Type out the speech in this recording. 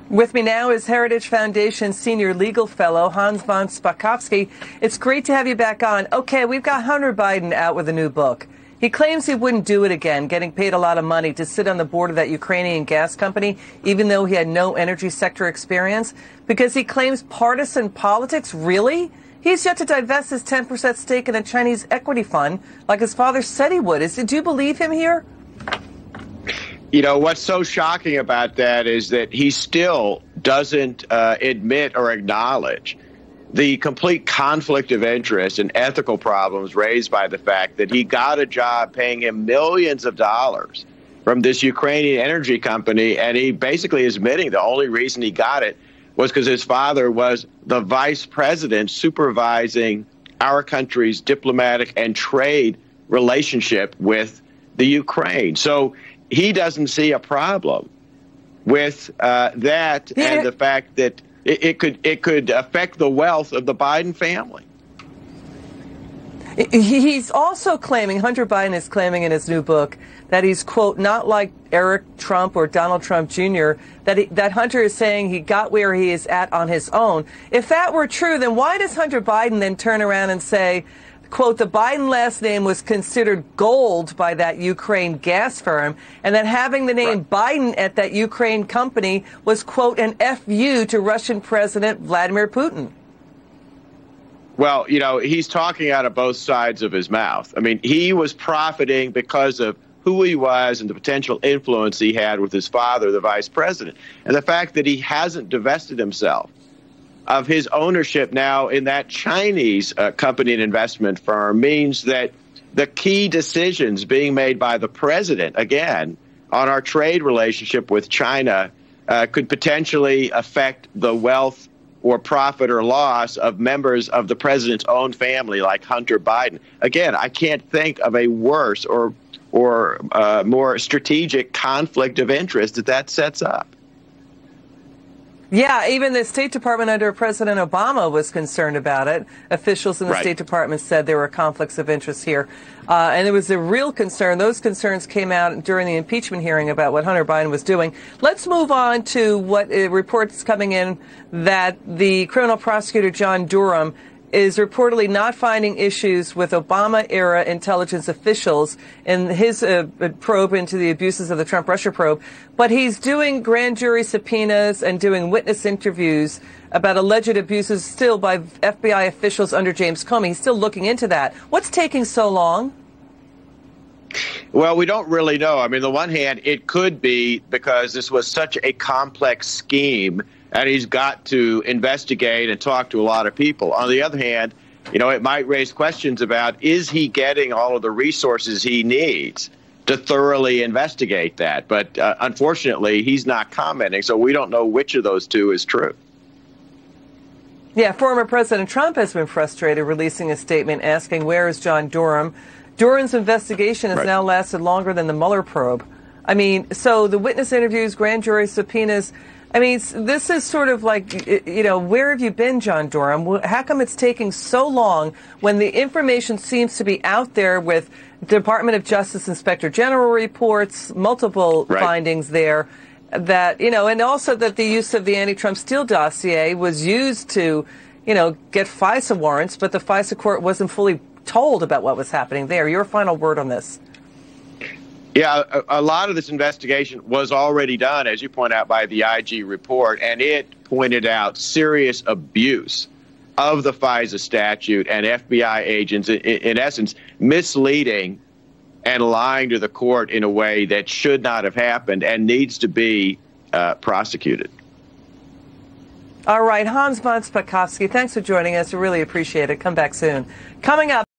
With me now is Heritage Foundation Senior Legal Fellow Hans von Spakovsky. It's great to have you back on. Okay, we've got Hunter Biden out with a new book. He claims he wouldn't do it again, getting paid a lot of money to sit on the board of that Ukrainian gas company, even though he had no energy sector experience, because he claims partisan politics. Really? He's yet to divest his 10% stake in a Chinese equity fund, like his father said he would. Do you believe him here? You know, what's so shocking about that is that he still doesn't admit or acknowledge the complete conflict of interest and ethical problems raised by the fact that he got a job paying him millions of dollars from this Ukrainian energy company, and he basically is admitting the only reason he got it was because his father was the vice president supervising our country's diplomatic and trade relationship with the Ukraine. So he doesn't see a problem with that and the fact that it could affect the wealth of the Biden family. He's also claiming, Hunter Biden is claiming in his new book, that he's, quote, not like Eric Trump or Donald Trump Jr., that Hunter is saying he got where he is at on his own. If that were true, then why does Hunter Biden then turn around and say, quote, the Biden last name was considered gold by that Ukraine gas firm, and that having the name Biden at that Ukraine company was, quote, an FU to Russian President Vladimir Putin? Well, you know, he's talking out of both sides of his mouth. I mean, he was profiting because of who he was and the potential influence he had with his father, the vice president. And the fact that he hasn't divested himself of his ownership now in that Chinese company and investment firm means that the key decisions being made by the president, again, on our trade relationship with China could potentially affect the wealth or profit or loss of members of the president's own family, like Hunter Biden. Again, I can't think of a worse or more strategic conflict of interest that sets up. Yeah, even the State Department under President Obama was concerned about it. Officials in the State Department said there were conflicts of interest here. And it was a real concern. Those concerns came out during the impeachment hearing about what Hunter Biden was doing. Let's move on to what reports coming in that the criminal prosecutor John Durham is reportedly not finding issues with Obama-era intelligence officials in his probe into the abuses of the Trump-Russia probe, but he's doing grand jury subpoenas and doing witness interviews about alleged abuses still by FBI officials under James Comey. He's still looking into that. What's taking so long? Well, we don't really know. I mean, on the one hand, it could be because this was such a complex scheme and he's got to investigate and talk to a lot of people. On the other hand, you know, it might raise questions about, is he getting all of the resources he needs to thoroughly investigate that? But unfortunately, he's not commenting, so we don't know which of those two is true. Yeah, former President Trump has been frustrated, releasing a statement asking, where is John Durham? Durham's investigation has now lasted longer than the Mueller probe. I mean, so the witness interviews, grand jury subpoenas, I mean, this is sort of like, you know, where have you been, John Durham? How come it's taking so long when the information seems to be out there with Department of Justice Inspector General reports, multiple findings there, that, you know, and also that the use of the anti-Trump Steele dossier was used to, you know, get FISA warrants, but the FISA court wasn't fully told about what was happening there. Your final word on this? Yeah, a lot of this investigation was already done, as you point out, by the IG report, and it pointed out serious abuse of the FISA statute and FBI agents, in essence, misleading and lying to the court in a way that should not have happened and needs to be prosecuted. All right, Hans von Spakovsky, thanks for joining us. We really appreciate it. Come back soon. Coming up.